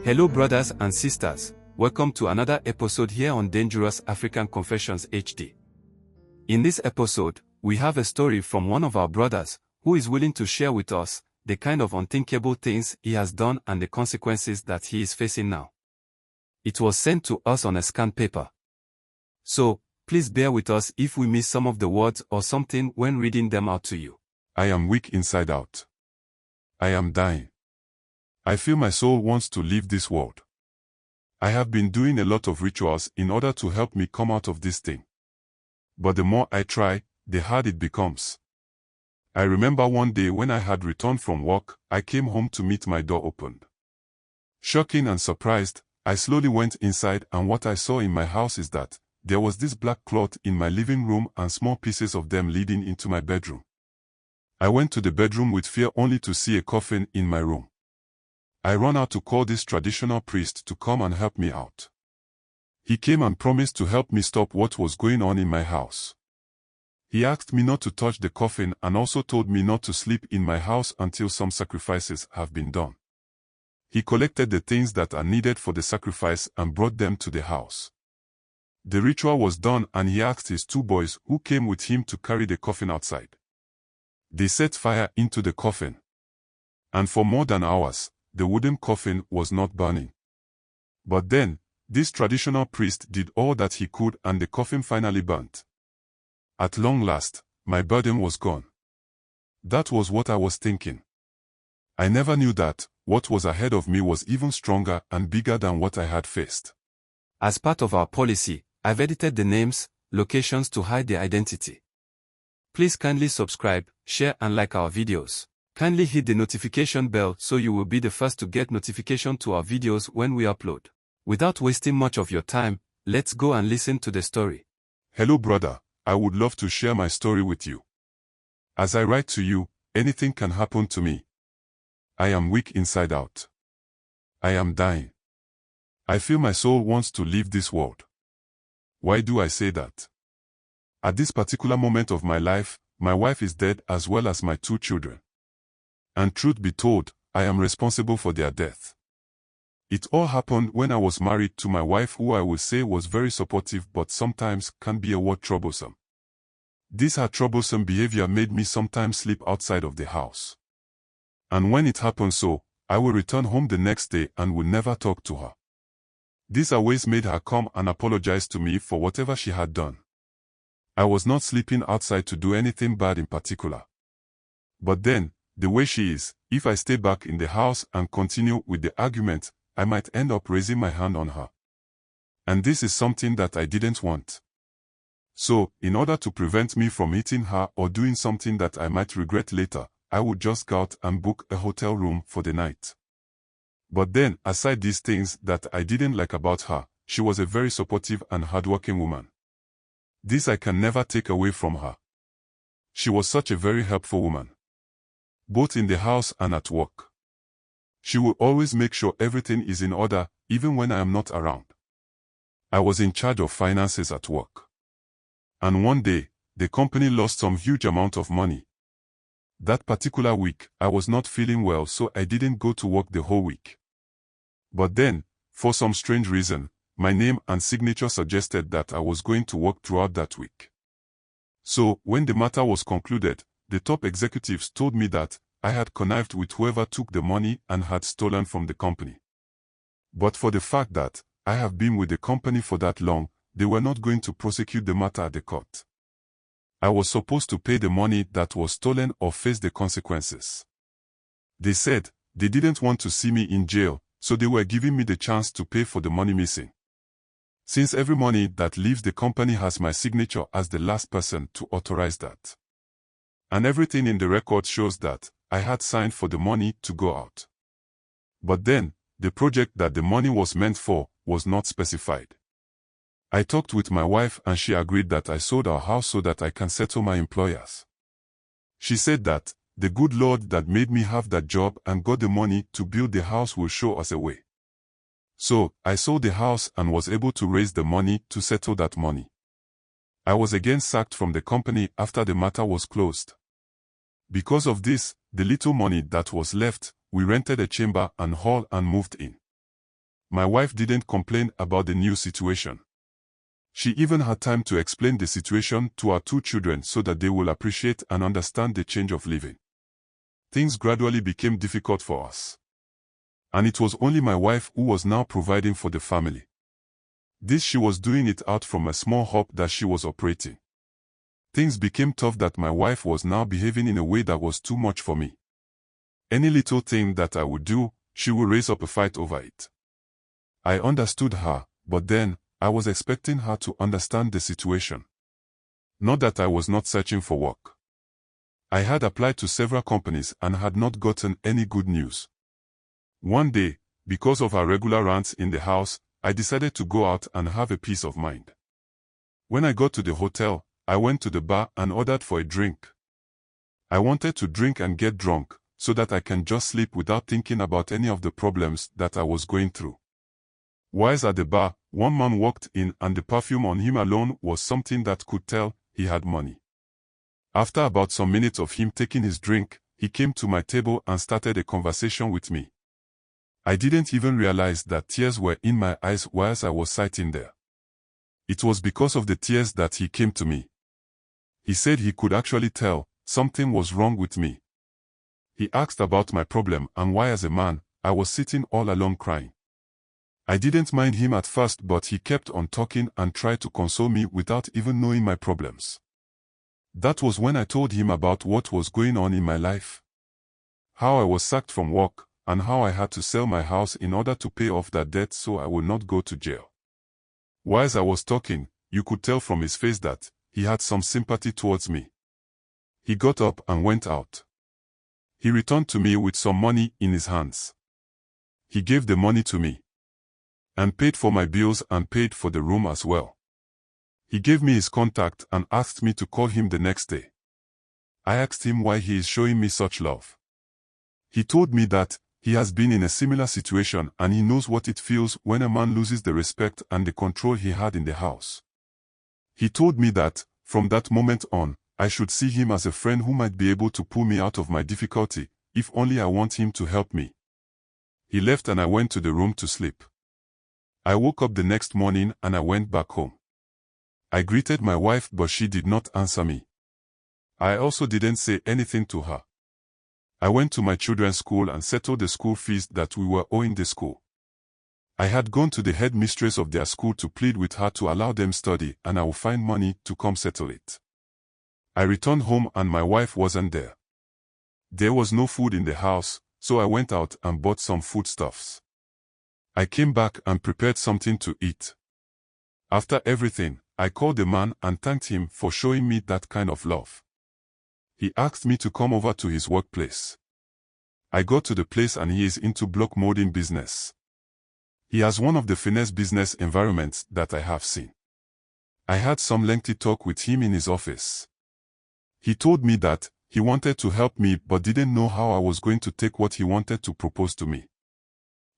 Hello brothers and sisters, welcome to another episode here on Dangerous African Confessions HD. In this episode, we have a story from one of our brothers, who is willing to share with us the kind of unthinkable things he has done and the consequences that he is facing now. It was sent to us on a scanned paper. So, please bear with us if we miss some of the words or something when reading them out to you. I am weak inside out. I am dying. I feel my soul wants to leave this world. I have been doing a lot of rituals in order to help me come out of this thing. But the more I try, the harder it becomes. I remember one day when I had returned from work, I came home to meet my door opened. Shocking and surprised, I slowly went inside, and what I saw in my house is that there was this black cloth in my living room and small pieces of them leading into my bedroom. I went to the bedroom with fear only to see a coffin in my room. I ran out to call this traditional priest to come and help me out. He came and promised to help me stop what was going on in my house. He asked me not to touch the coffin and also told me not to sleep in my house until some sacrifices have been done. He collected the things that are needed for the sacrifice and brought them to the house. The ritual was done, and he asked his 2 boys who came with him to carry the coffin outside. They set fire into the coffin. And for more than hours, the wooden coffin was not burning. But then, this traditional priest did all that he could, and the coffin finally burnt. At long last, my burden was gone. That was what I was thinking. I never knew that what was ahead of me was even stronger and bigger than what I had faced. As part of our policy, I've edited the names, locations to hide their identity. Please kindly subscribe, share and like our videos. Kindly hit the notification bell so you will be the first to get notification to our videos when we upload. Without wasting much of your time, let's go and listen to the story. Hello brother, I would love to share my story with you. As I write to you, anything can happen to me. I am weak inside out. I am dying. I feel my soul wants to leave this world. Why do I say that? At this particular moment of my life, my wife is dead as well as my 2 children. And truth be told, I am responsible for their death. It all happened when I was married to my wife, who I will say was very supportive but sometimes can be a word troublesome. This her troublesome behavior made me sometimes sleep outside of the house. And when it happened so, I will return home the next day and will never talk to her. This always made her come and apologize to me for whatever she had done. I was not sleeping outside to do anything bad in particular. But then, the way she is, if I stay back in the house and continue with the argument, I might end up raising my hand on her. And this is something that I didn't want. So, in order to prevent me from hitting her or doing something that I might regret later, I would just go out and book a hotel room for the night. But then, aside these things that I didn't like about her, she was a very supportive and hardworking woman. This I can never take away from her. She was such a very helpful woman, both in the house and at work. She will always make sure everything is in order, even when I am not around. I was in charge of finances at work. And one day, the company lost some huge amount of money. That particular week, I was not feeling well, so I didn't go to work the whole week. But then, for some strange reason, my name and signature suggested that I was going to work throughout that week. So, when the matter was concluded, the top executives told me that I had connived with whoever took the money and had stolen from the company. But for the fact that I have been with the company for that long, they were not going to prosecute the matter at the court. I was supposed to pay the money that was stolen or face the consequences. They said they didn't want to see me in jail, so they were giving me the chance to pay for the money missing. Since every money that leaves the company has my signature as the last person to authorize that. And everything in the record shows that I had signed for the money to go out. But then, the project that the money was meant for was not specified. I talked with my wife and she agreed that I sold our house so that I can settle my employers. She said that the good Lord that made me have that job and got the money to build the house will show us a way. So, I sold the house and was able to raise the money to settle that money. I was again sacked from the company after the matter was closed. Because of this, the little money that was left, we rented a chamber and hall and moved in. my wife didn't complain about the new situation. She even had time to explain the situation to our 2 children so that they will appreciate and understand the change of living. Things gradually became difficult for us. And it was only my wife who was now providing for the family. This she was doing it out from a small hub that she was operating. Things became tough that my wife was now behaving in a way that was too much for me. Any little thing that I would do, she would raise up a fight over it. I understood her, but then, I was expecting her to understand the situation. Not that I was not searching for work. I had applied to several companies and had not gotten any good news. One day, because of our regular rants in the house, I decided to go out and have a peace of mind. When I got to the hotel, I went to the bar and ordered for a drink. I wanted to drink and get drunk, so that I can just sleep without thinking about any of the problems that I was going through. Whilst at the bar, one man walked in and the perfume on him alone was something that could tell he had money. After about some minutes of him taking his drink, he came to my table and started a conversation with me. I didn't even realize that tears were in my eyes whilst I was sitting there. It was because of the tears that he came to me. He said he could actually tell something was wrong with me. He asked about my problem and why as a man, I was sitting all alone crying. I didn't mind him at first, but he kept on talking and tried to console me without even knowing my problems. That was when I told him about what was going on in my life. How I was sacked from work, and how I had to sell my house in order to pay off that debt so I would not go to jail. Whilst I was talking, you could tell from his face that he had some sympathy towards me. He got up and went out. He returned to me with some money in his hands. He gave the money to me and paid for my bills and paid for the room as well. He gave me his contact and asked me to call him the next day. I asked him why he is showing me such love. He told me that he has been in a similar situation and he knows what it feels when a man loses the respect and the control he had in the house. He told me that, from that moment on, I should see him as a friend who might be able to pull me out of my difficulty, if only I want him to help me. He left and I went to the room to sleep. I woke up the next morning and I went back home. I greeted my wife, but she did not answer me. I also didn't say anything to her. I went to my children's school and settled the school fees that we were owing the school. I had gone to the headmistress of their school to plead with her to allow them study and I would find money to come settle it. I returned home and my wife wasn't there. There was no food in the house, so I went out and bought some foodstuffs. I came back and prepared something to eat. After everything, I called the man and thanked him for showing me that kind of love. He asked me to come over to his workplace. I got to the place and he is into block molding business. He has one of the finest business environments that I have seen. I had some lengthy talk with him in his office. He told me that he wanted to help me but didn't know how I was going to take what he wanted to propose to me.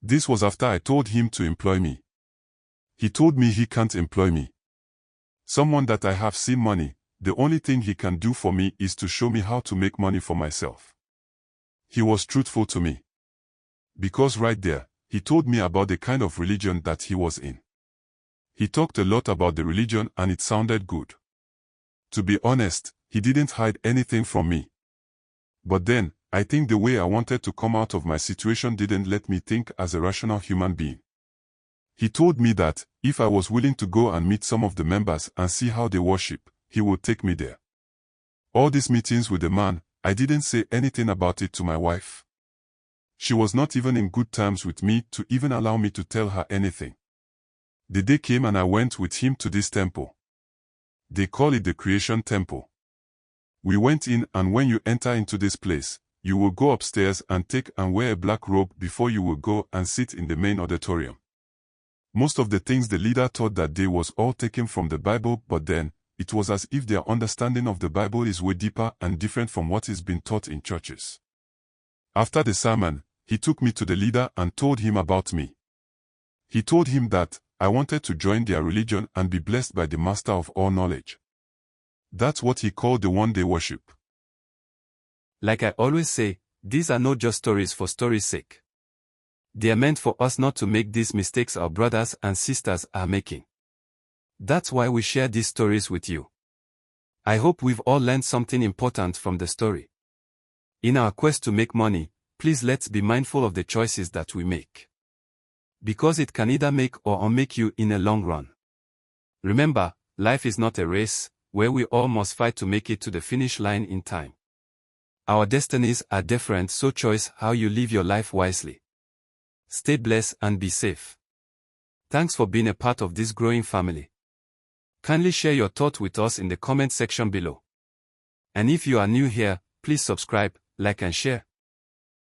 This was after I told him to employ me. He told me he can't employ me. Someone that I have seen money, the only thing he can do for me is to show me how to make money for myself. He was truthful to me. Because right there, he told me about the kind of religion that he was in. He talked a lot about the religion and it sounded good. To be honest, he didn't hide anything from me. But then, I think the way I wanted to come out of my situation didn't let me think as a rational human being. He told me that, if I was willing to go and meet some of the members and see how they worship, he would take me there. All these meetings with the man, I didn't say anything about it to my wife. She was not even in good terms with me to even allow me to tell her anything. The day came and I went with him to this temple. They call it the Creation Temple. We went in, and when you enter into this place, you will go upstairs and take and wear a black robe before you will go and sit in the main auditorium. Most of the things the leader taught that day was all taken from the Bible, but then, it was as if their understanding of the Bible is way deeper and different from what is being taught in churches. After the sermon, he took me to the leader and told him about me. He told him that I wanted to join their religion and be blessed by the Master of all knowledge. That's what he called the one they worship. Like I always say, these are not just stories for story's sake. They are meant for us not to make these mistakes our brothers and sisters are making. That's why we share these stories with you. I hope we've all learned something important from the story. In our quest to make money, please let's be mindful of the choices that we make. Because it can either make or unmake you in the long run. Remember, life is not a race, where we all must fight to make it to the finish line in time. Our destinies are different, so choose how you live your life wisely. Stay blessed and be safe. Thanks for being a part of this growing family. Kindly share your thoughts with us in the comment section below. And if you are new here, please subscribe, like and share.